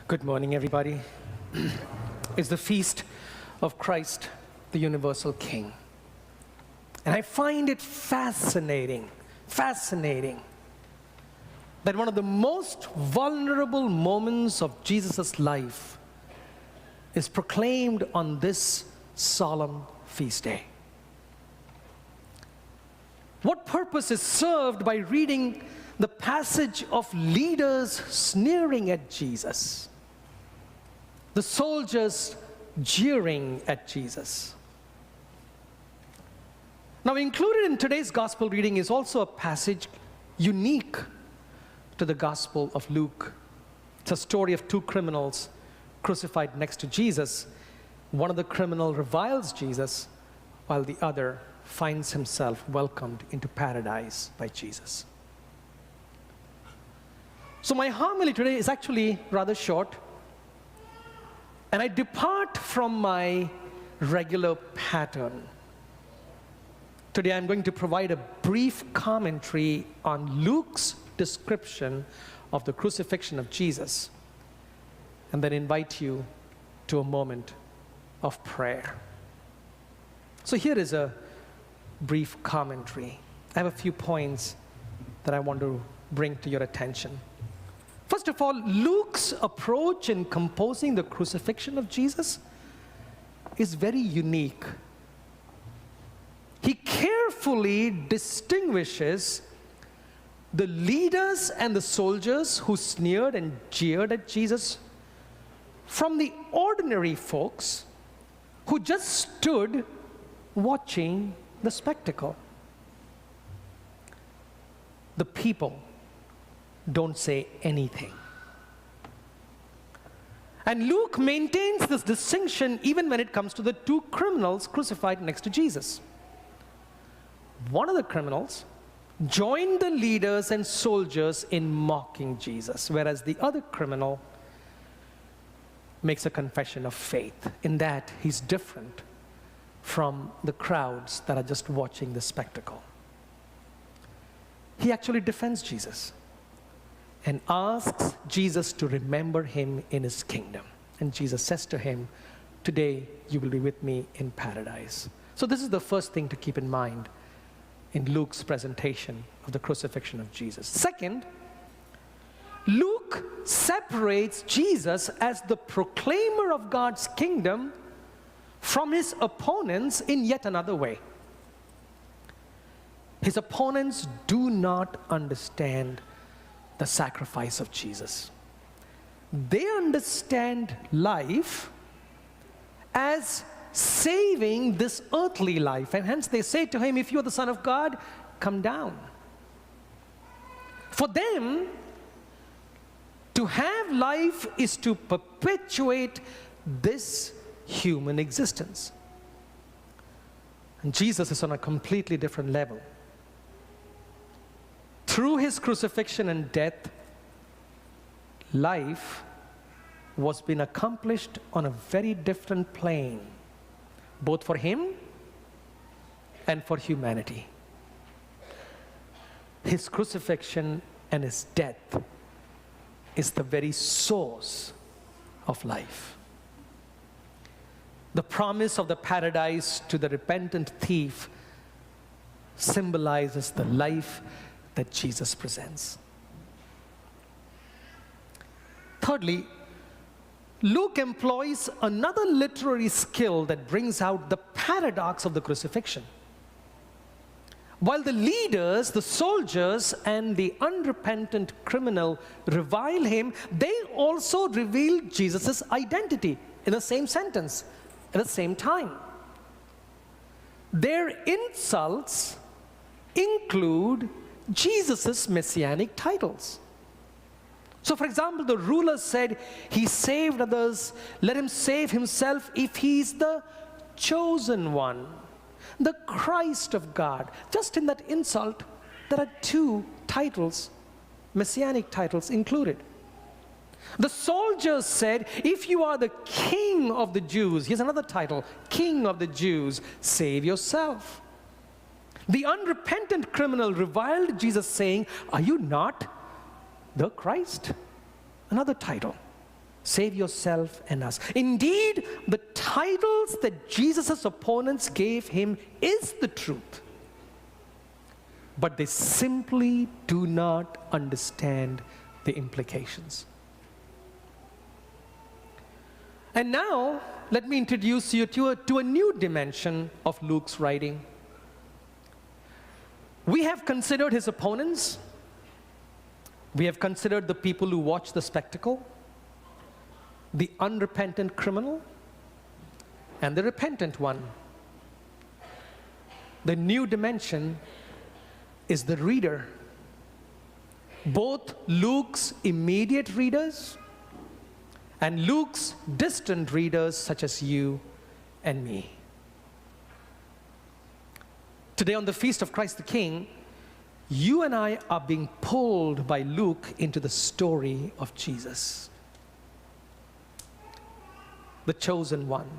Good morning, everybody. It's the feast of Christ, the universal King. And I find it fascinating that one of the most vulnerable moments of Jesus' life is proclaimed on this solemn feast day. What purpose is served by reading the passage of leaders sneering at Jesus? The soldiers jeering at Jesus. Now, included in today's gospel reading is also a passage unique to the Gospel of Luke. It's a story of two criminals crucified next to Jesus. One of the criminals reviles Jesus, while the other finds himself welcomed into paradise by Jesus. So my homily today is actually rather short, and I depart from my regular pattern. Today I'm going to provide a brief commentary on Luke's description of the crucifixion of Jesus, and then invite you to a moment of prayer. So here is a brief commentary. I have a few points that I want to bring to your attention. First of all, Luke's approach in composing the crucifixion of Jesus is very unique. He carefully distinguishes the leaders and the soldiers who sneered and jeered at Jesus from the ordinary folks who just stood watching the spectacle. The people don't say anything. And Luke maintains this distinction even when it comes to the two criminals crucified next to Jesus. One of the criminals joined the leaders and soldiers in mocking Jesus, whereas the other criminal makes a confession of faith in that he's different from the crowds that are just watching the spectacle. He actually defends Jesus and asks Jesus to remember him in his kingdom. And Jesus says to him, "Today you will be with me in paradise." So this is the first thing to keep in mind in Luke's presentation of the crucifixion of Jesus. Second, Luke separates Jesus as the proclaimer of God's kingdom from his opponents in yet another way. His opponents do not understand the sacrifice of Jesus. They understand life as saving this earthly life, and hence they say to him, "If you are the Son of God, come down." For them, to have life is to perpetuate this human existence. And Jesus is on a completely different level. Through his crucifixion and death, life was being accomplished on a very different plane, both for him and for humanity. His crucifixion and his death is the very source of life. The promise of the paradise to the repentant thief symbolizes the life that Jesus presents. Thirdly, Luke employs another literary skill that brings out the paradox of the crucifixion. While the leaders, the soldiers, and the unrepentant criminal revile him, they also reveal Jesus' identity in the same sentence, at the same time. Their insults include Jesus' messianic titles. So, for example, the ruler said, "He saved others, let him save himself if he's the chosen one, the Christ of God." Just in that insult, there are two titles, messianic titles included. The soldiers said, "If you are the King of the Jews," here's another title, "King of the Jews, save yourself." The unrepentant criminal reviled Jesus, saying, "Are you not the Christ?" Another title. Save yourself and us. Indeed, the titles that Jesus' opponents gave him is the truth. But they simply do not understand the implications. And now, let me introduce you to a new dimension of Luke's writing. We have considered his opponents. We have considered the people who watch the spectacle, the unrepentant criminal, and the repentant one. The new dimension is the reader. Both Luke's immediate readers and Luke's distant readers, such as you and me. Today, on the Feast of Christ the King, you and I are being pulled by Luke into the story of Jesus, the chosen one,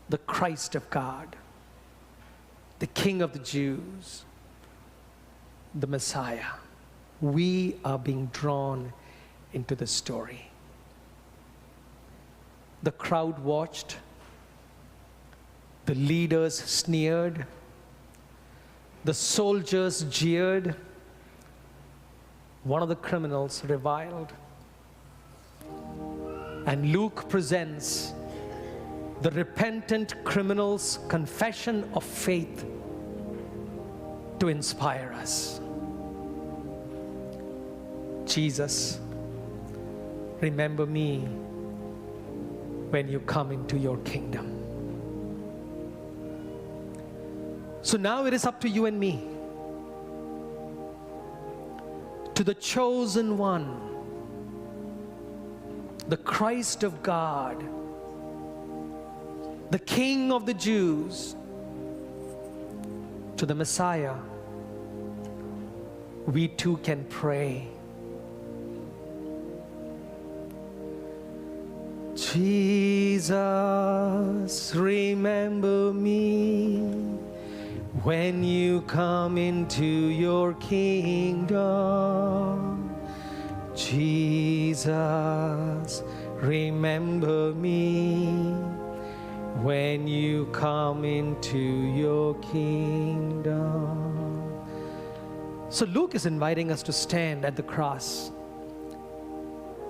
the Christ of God, the King of the Jews, the Messiah. We are being drawn into the story. The crowd watched, the leaders sneered, the soldiers jeered, one of the criminals reviled. And Luke presents the repentant criminal's confession of faith to inspire us. Jesus, remember me when you come into your kingdom. So now it is up to you and me, to the chosen one, the Christ of God, the King of the Jews, to the Messiah. We too can pray. Jesus, remember me when you come into your kingdom. Jesus, remember me when you come into your kingdom. So Luke is inviting us to stand at the cross,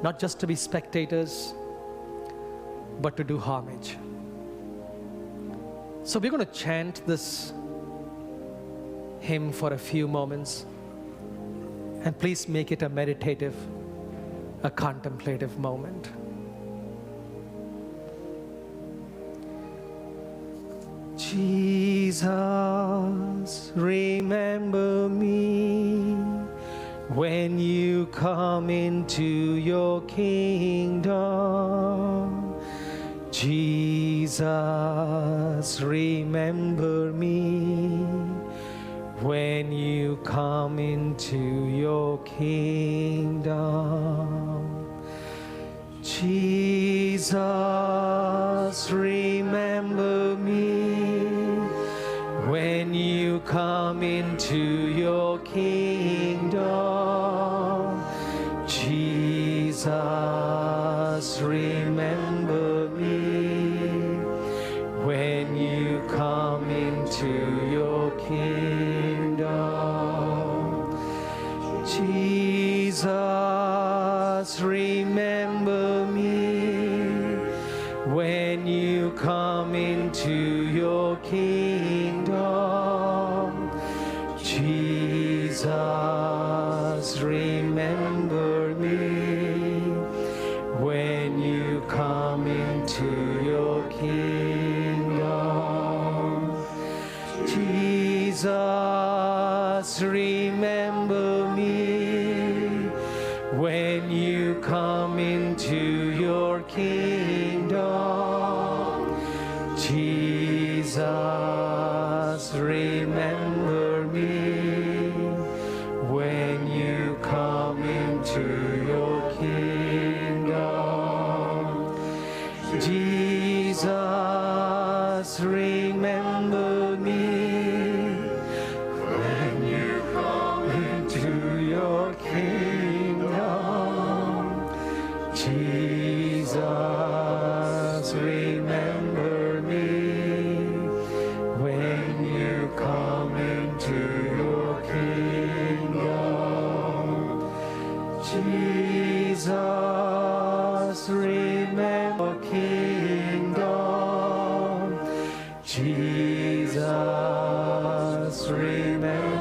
not just to be spectators, but to do homage. So we're going to chant this hymn for a few moments, and please make it a meditative, a contemplative moment. Jesus, remember me when you come into your kingdom. Jesus, remember me when you come into your kingdom. Jesus, remember me when you come into your kingdom. Jesus, remember me when you come into your kingdom. Jesus, remember me when you come into your kingdom. Jesus, remember me when you come into your kingdom. Jesus, remember me when you come into your kingdom. Jesus, remember me when you come into your kingdom. Jesus, remember me when you come into your kingdom. Jesus, remember